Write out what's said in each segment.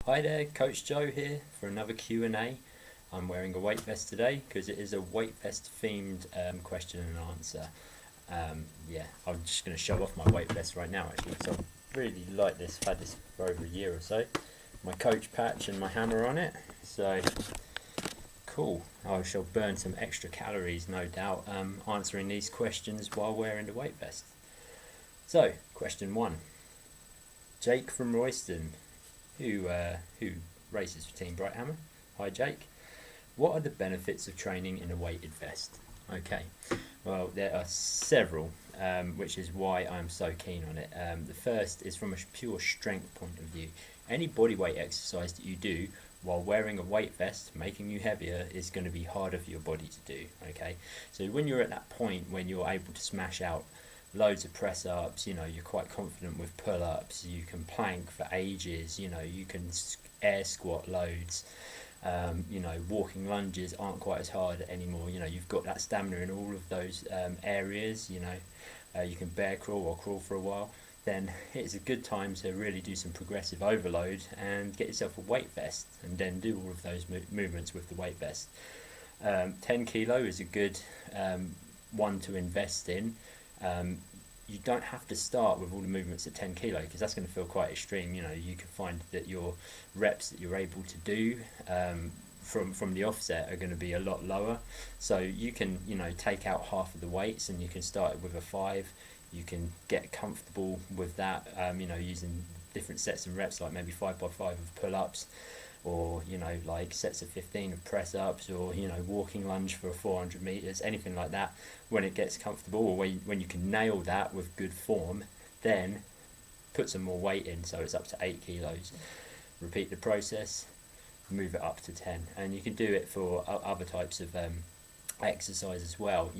Hi there, Coach Joe here for another Q&A. I'm wearing a weight vest today because it is a weight vest themed question and answer. I'm just going to show off my weight vest right now actually because I really like this. I've had this for over a year or so. My coach patch and my hammer on it. So cool. I shall burn some extra calories, no doubt, answering these questions while wearing the weight vest. So, question one. Jake from Royston, who races for Team Brighthammer. Hi Jake. What are the benefits of training in a weighted vest? Okay, well there are several, which is why I'm so keen on it. The first is from a pure strength point of view. Any bodyweight exercise that you do while wearing a weight vest, making you heavier, is going to be harder for your body to do. Okay, so when you're at that point when you're able to smash out loads of press ups, you're quite confident with pull ups, you can plank for ages, you can air squat loads, walking lunges aren't quite as hard anymore, you've got that stamina in all of those areas, you can bear crawl or crawl for a while. Then it's a good time to really do some progressive overload and get yourself a weight vest and then do all of those movements with the weight vest. 10 kilo is a good one to invest in. You don't have to start with all the movements at 10 kilo because that's going to feel quite extreme. You can find that your reps that you're able to do from the offset are going to be a lot lower. So you can take out half of the weights and you can start with a 5. You can get comfortable with that, using different sets and reps, like maybe 5x5 of pull-ups, or like sets of 15 of press ups, or walking lunge for 400 meters, anything like that. When it gets comfortable, or when you can nail that with good form, then put some more weight in, so it's up to 8 kilos. Repeat the process, move it up to 10, and you can do it for other types of exercise as well.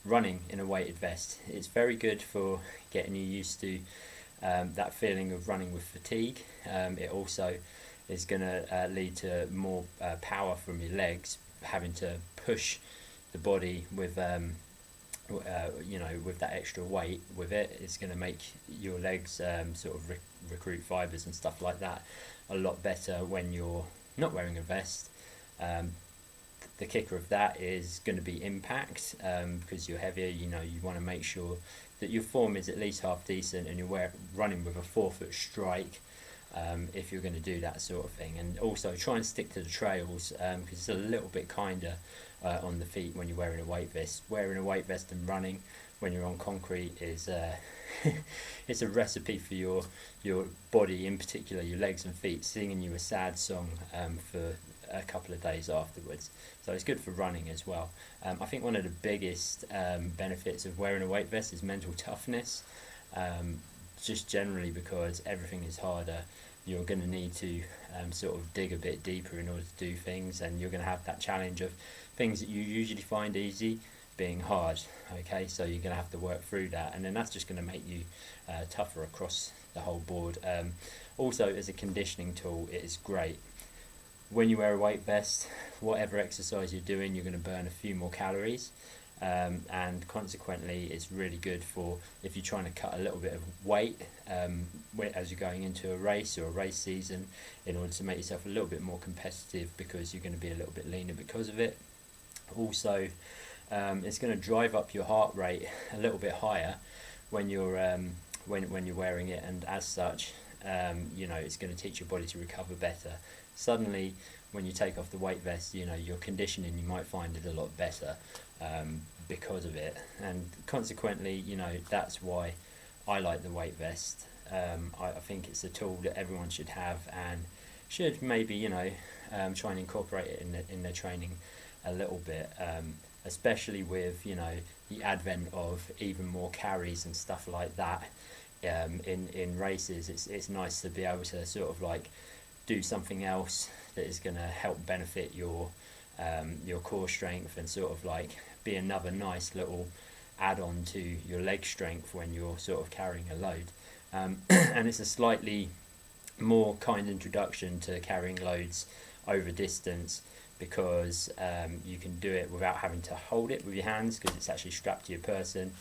Running in a weighted vest, it's very good for getting you used to that feeling of running with fatigue. It also is going to lead to more power from your legs, having to push the body with with that extra weight with it. It's going to make your legs sort of recruit fibers and stuff like that a lot better when you're not wearing a vest. The kicker of that is going to be impact, because you're heavier. You want to make sure that your form is at least half decent and you're running with a 4-foot strike, if you're going to do that sort of thing. And also try and stick to the trails, because it's a little bit kinder on the feet when you're wearing a weight vest. Wearing a weight vest and running when you're on concrete is it's a recipe for your body, in particular your legs and feet, singing you a sad song for a couple of days afterwards. So it's good for running as well. I think one of the biggest benefits of wearing a weight vest is mental toughness, just generally because everything is harder. You're going to need to sort of dig a bit deeper in order to do things, and you're going to have that challenge of things that you usually find easy being hard. Okay, so you're going to have to work through that, and then that's just going to make you tougher across the whole board. Also, as a conditioning tool, it is great. When you wear a weight vest, whatever exercise you're doing, you're going to burn a few more calories, and consequently it's really good for if you're trying to cut a little bit of weight as you're going into a race or a race season, in order to make yourself a little bit more competitive, because you're going to be a little bit leaner because of it. Also, it's going to drive up your heart rate a little bit higher when you're when you're wearing it, and as such, it's going to teach your body to recover better. Suddenly, when you take off the weight vest, your conditioning, you might find it a lot better because of it, and consequently, that's why I like the weight vest. I think it's a tool that everyone should have, and should maybe try and incorporate it in their training a little bit, especially with the advent of even more carries and stuff like that. In races, it's nice to be able to sort of like do something else that is going to help benefit your core strength, and sort of like be another nice little add-on to your leg strength when you're sort of carrying a load. And it's a slightly more kind introduction to carrying loads over distance, because you can do it without having to hold it with your hands, because it's actually strapped to your person,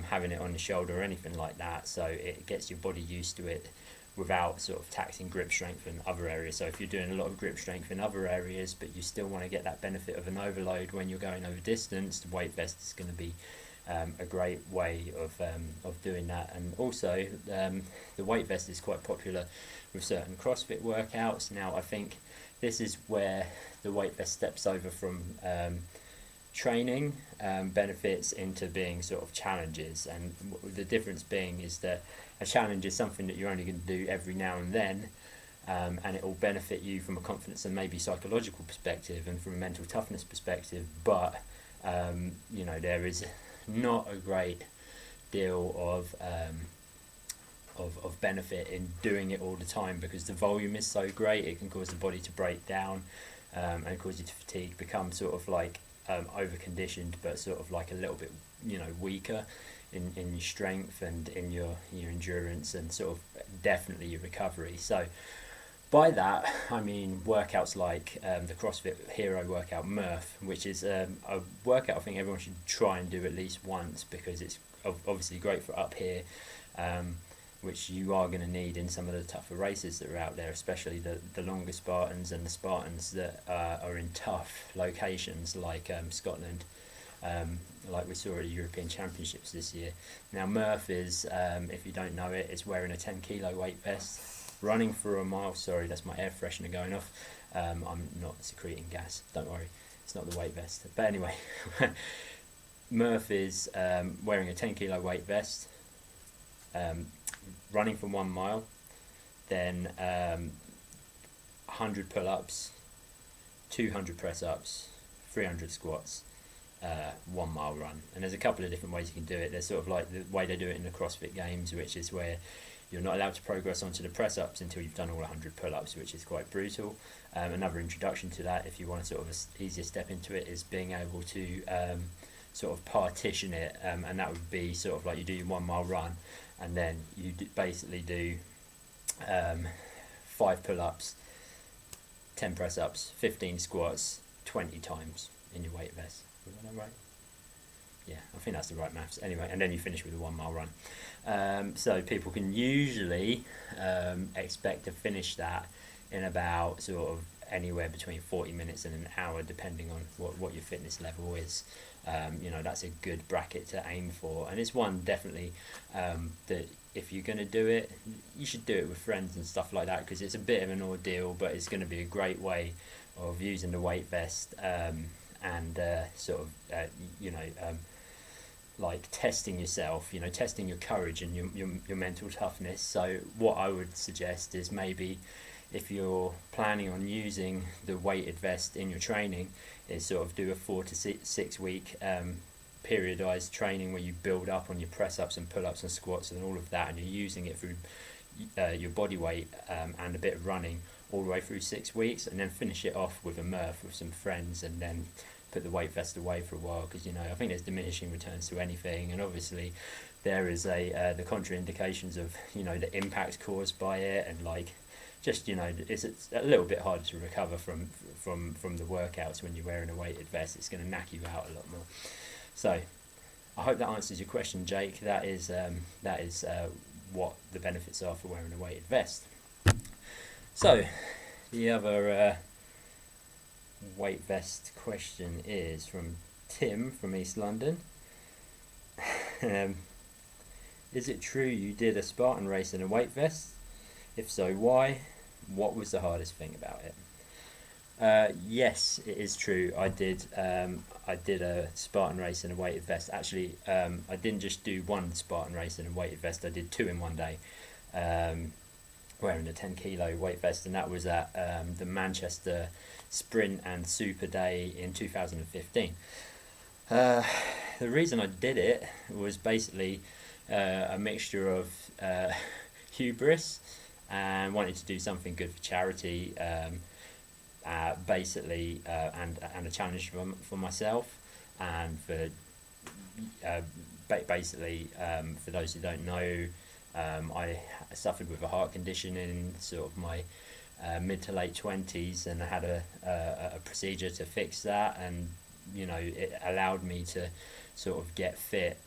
having it on the shoulder or anything like that. So it gets your body used to it without sort of taxing grip strength in other areas. So if you're doing a lot of grip strength in other areas, but you still want to get that benefit of an overload when you're going over distance, the weight vest is going to be a great way of doing that. And also the weight vest is quite popular with certain CrossFit workouts. Now I think this is where the weight vest steps over from training benefits into being sort of challenges, and the difference being is that a challenge is something that you're only going to do every now and then, and it will benefit you from a confidence and maybe psychological perspective and from a mental toughness perspective, but there is not a great deal of benefit in doing it all the time, because the volume is so great. It can cause the body to break down and cause you to fatigue, become sort of like over conditioned, but sort of like a little bit weaker in your strength and in your endurance, and sort of definitely your recovery. So by that I mean workouts like the CrossFit Hero workout Murph, which is a workout I think everyone should try and do at least once, because it's obviously great for up here, which you are going to need in some of the tougher races that are out there, especially the longer Spartans and the Spartans that are in tough locations like Scotland, like we saw at the European Championships this year. Now Murph is, if you don't know it, it's wearing a 10 kilo weight vest, running for a mile. Sorry, that's my air freshener going off. I'm not secreting gas, don't worry, it's not the weight vest. But anyway, Murph is wearing a 10 kilo weight vest, running for 1 mile, then 100 pull-ups, 200 press-ups, 300 squats, 1 mile run. And there's a couple of different ways you can do it. There's sort of like the way they do it in the CrossFit Games, which is where you're not allowed to progress onto the press-ups until you've done all 100 pull-ups, which is quite brutal. Another introduction to that, if you want to sort of easier step into it, is being able to sort of partition it, and that would be sort of like you do your 1 mile run, and then you basically do 5 pull-ups, 10 press-ups, 15 squats, 20 times in your weight vest. Is that right? Yeah, I think that's the right maths. Anyway, and then you finish with a 1 mile run. So people can usually expect to finish that in about sort of anywhere between 40 minutes and an hour, depending on what your fitness level is. That's a good bracket to aim for, and it's one definitely that if you're going to do it, you should do it with friends and stuff like that, because it's a bit of an ordeal, but it's going to be a great way of using the weight vest and like testing yourself, testing your courage and your mental toughness. So what I would suggest is, maybe if you're planning on using the weighted vest in your training, is sort of do a 4 to 6 week periodized training where you build up on your press ups and pull ups and squats and all of that, and you're using it through your body weight and a bit of running all the way through 6 weeks, and then finish it off with a Murph with some friends, and then put the weight vest away for a while, because I think there's diminishing returns to anything, and obviously there is the contraindications of the impact caused by it, and like just it's a little bit harder to recover from the workouts when you're wearing a weighted vest. It's going to knock you out a lot more. So I hope that answers your question, Jake. That is what the benefits are for wearing a weighted vest. So the other weight vest question is from Tim from East London. Is it true you did a Spartan race in a weight vest? If so, why? What was the hardest thing about it? Yes, it is true. I did a Spartan race in a weighted vest. Actually, I didn't just do one Spartan race in a weighted vest. I did 2 in one day, wearing a 10 kilo weight vest, and that was at the Manchester Sprint and Super Day in 2015. The reason I did it was basically a mixture of hubris and wanted to do something good for charity, and a challenge for myself, and for for those who don't know, I suffered with a heart condition in sort of my mid to late 20s, and I had a procedure to fix that, and it allowed me to sort of get fit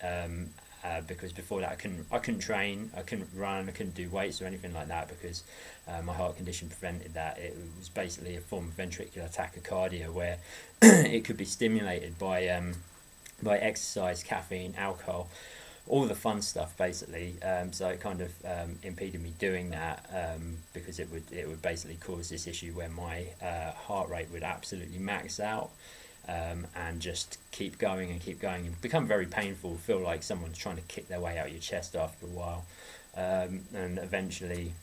because before that I couldn't train, I couldn't run, I couldn't do weights or anything like that because my heart condition prevented that. It was basically a form of ventricular tachycardia where it could be stimulated by exercise, caffeine, alcohol, all the fun stuff basically. So it kind of impeded me doing that because it would basically cause this issue where my heart rate would absolutely max out. And just keep going and become very painful, feel like someone's trying to kick their way out of your chest after a while. And eventually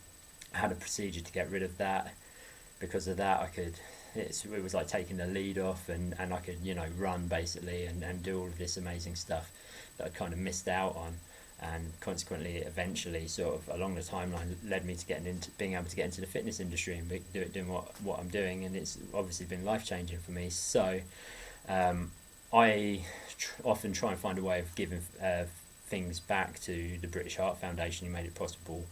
I had a procedure to get rid of that. Because of that it was like taking the lead off, and I could, run basically and do all of this amazing stuff that I'd kind of missed out on. And consequently, eventually, sort of along the timeline, led me to being able to get into the fitness industry and doing what I'm doing, and it's obviously been life changing for me. So, I often try and find a way of giving things back to the British Heart Foundation, who made it possible,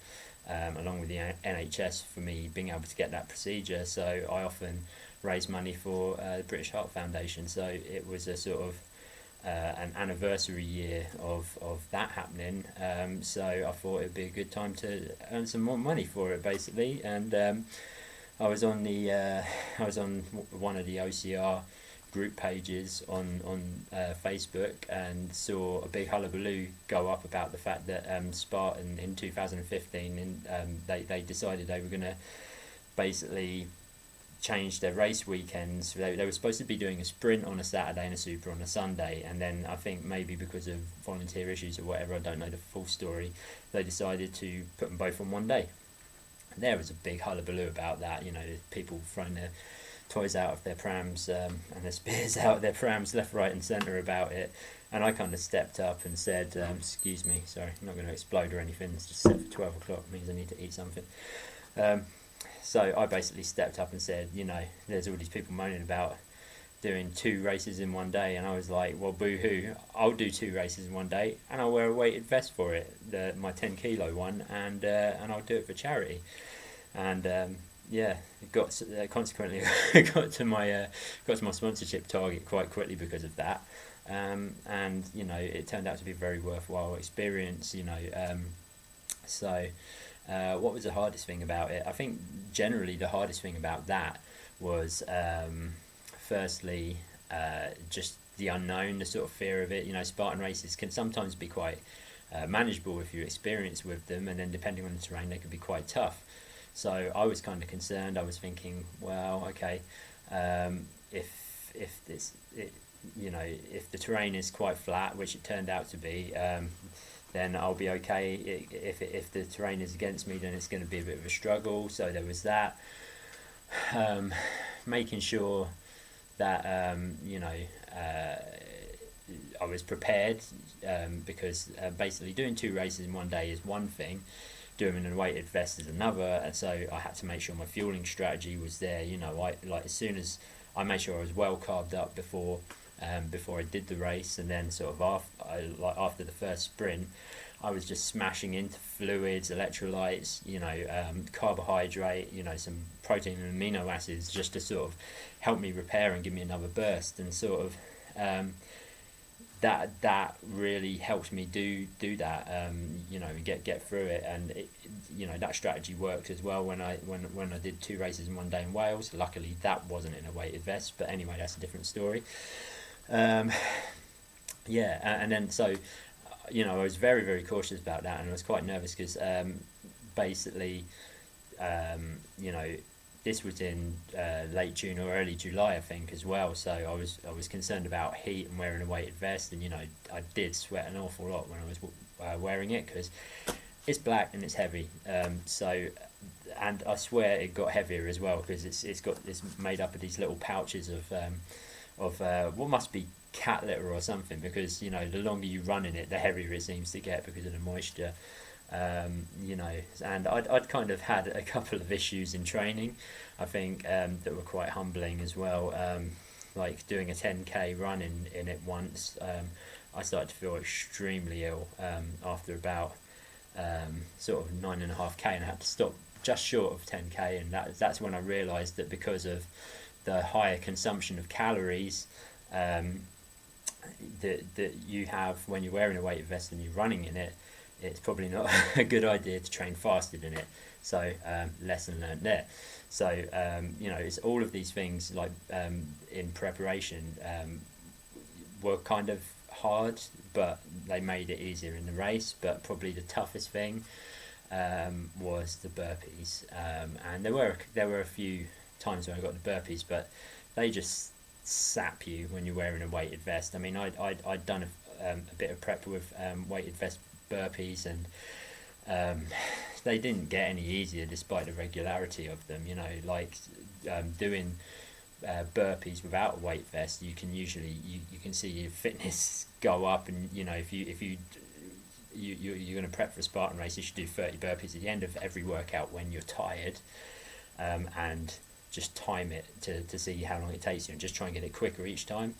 along with the NHS, for me being able to get that procedure. So I often raise money for the British Heart Foundation. So it was a sort of an anniversary year of that happening, so I thought it'd be a good time to earn some more money for it basically. And I was on one of the OCR group pages on Facebook, and saw a big hullabaloo go up about the fact that Spartan in 2015, and they decided they were going to basically changed their race weekends. They were supposed to be doing a sprint on a Saturday and a super on a Sunday, and then I think maybe because of volunteer issues or whatever, I don't know the full story, they decided to put them both on one day. And there was a big hullabaloo about that, people throwing their toys out of their prams and their spears out of their prams left, right and centre about it. And I kind of stepped up and said, excuse me, sorry, I'm not going to explode or anything, it's just set for 12 o'clock, it means I need to eat something. So I basically stepped up and said, there's all these people moaning about doing 2 races in one day, and I was like, well, boo-hoo, I'll do 2 races in one day, and I'll wear a weighted vest for it, my 10 kilo one, and I'll do it for charity. And consequently got to my sponsorship target quite quickly because of that. And it turned out to be a very worthwhile experience. What was the hardest thing about it? I think generally the hardest thing about that was firstly just the unknown, the sort of fear of it. Spartan races can sometimes be quite manageable if you're experienced with them, and then depending on the terrain they can be quite tough. So I was kind of concerned. I was thinking, well, okay, if the terrain is quite flat, which it turned out to be, then I'll be okay. If the terrain is against me, then it's going to be a bit of a struggle. So there was that. Making sure that I was prepared, because basically doing 2 races in one day is one thing, doing in a weighted vest is another, and so I had to make sure my fueling strategy was there. As soon as I made sure I was well carved up before I did the race, and then sort of after the first sprint, I was just smashing into fluids, electrolytes, carbohydrate, some protein and amino acids, just to sort of help me repair and give me another burst, and sort of that really helped me do that, and get through it. And that strategy worked as well when I did 2 races in one day in Wales. Luckily that wasn't in a weighted vest, but anyway, that's a different story. And then so I was very, very cautious about that, and I was quite nervous because basically this was in late June or early July, I think, as well. So I was concerned about heat and wearing a weighted vest, and I did sweat an awful lot when I was wearing it, because it's black and it's heavy. And I swear it got heavier as well, because it's made up of these little pouches of what must be cat litter or something, because the longer you run in it, the heavier it seems to get because of the moisture. And I'd kind of had a couple of issues in training, I think, that were quite humbling as well. Like doing a 10k run in it once, I started to feel extremely ill after about sort of 9.5k, and I had to stop just short of 10k, and that's when I realised that because of the higher consumption of calories, that you have when you're wearing a weighted vest and you're running in it, it's probably not a good idea to train fasted in it. So lesson learned there. So it's all of these things like in preparation were kind of hard, but they made it easier in the race. But probably the toughest thing was the burpees, and there were a few times when I got the burpees, but they just sap you when you're wearing a weighted vest. I mean, I'd done a bit of prep with weighted vest burpees, and they didn't get any easier despite the regularity of them. Like doing burpees without a weight vest, you can usually you can see your fitness go up, and if you're going to prep for a Spartan race, you should do 30 burpees at the end of every workout when you're tired, and just time it to see how long it takes you, and just try and get it quicker each time.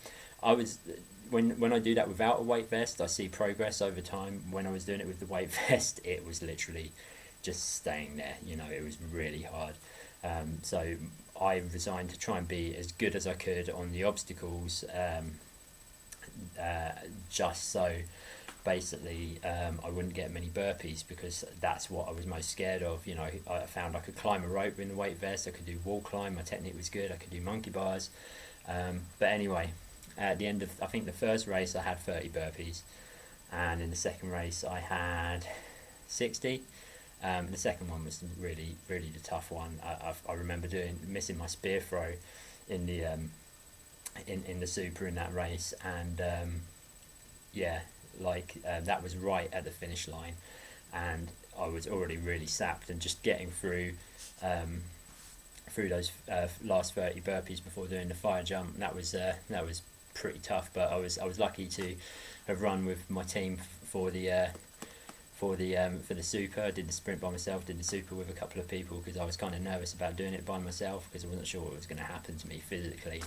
When I do that without a weight vest, I see progress over time. When I was doing it with the weight vest, it was literally just staying there. It was really hard. So I resigned to try and be as good as I could on the obstacles, just so basically I wouldn't get many burpees, because that's what I was most scared of. I found I could climb a rope in the weight vest, I could do wall climb, my technique was good, I could do monkey bars. But anyway, at the end of, I think, the first race I had 30 burpees, and in the second race I had 60. The second one was really, really the tough one. I remember missing my spear throw in the in the super in that race, and that was right at the finish line, and I was already really sapped, and just getting through those last 30 burpees before doing the fire jump, that was pretty tough. But I was lucky to have run with my team for the super. I did the sprint by myself, did the super with a couple of people, because I was kind of nervous about doing it by myself, because I wasn't sure what was going to happen to me physically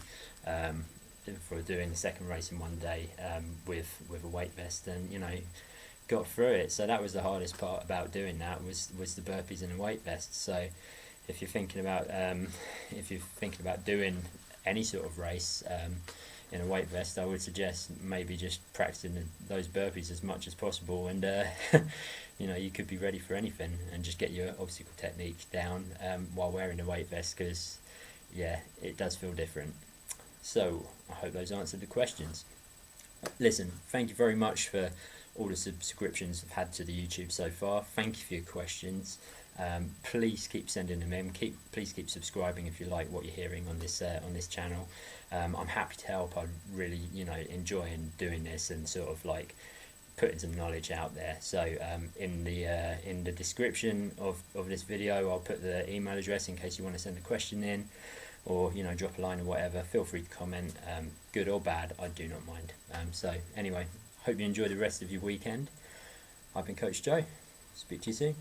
for doing the second race in one day with a weight vest, and got through it. So that was the hardest part about doing that, was the burpees in a weight vest. So if you're thinking about doing any sort of race in a weight vest, I would suggest maybe just practicing those burpees as much as possible, and you could be ready for anything, and just get your obstacle technique down while wearing a weight vest, because it does feel different. So I hope those answered the questions. Listen, thank you very much for all the subscriptions I've had to the YouTube so far. Thank you for your questions. Please keep sending them in. Please keep subscribing if you like what you're hearing on this channel. I'm happy to help. I really enjoy doing this, and sort of like putting some knowledge out there. So in the description of this video, I'll put the email address in case you want to send a question in, or drop a line or whatever. Feel free to comment, good or bad, I do not mind. So anyway, hope you enjoy the rest of your weekend. I've been Coach Joe. Speak to you soon.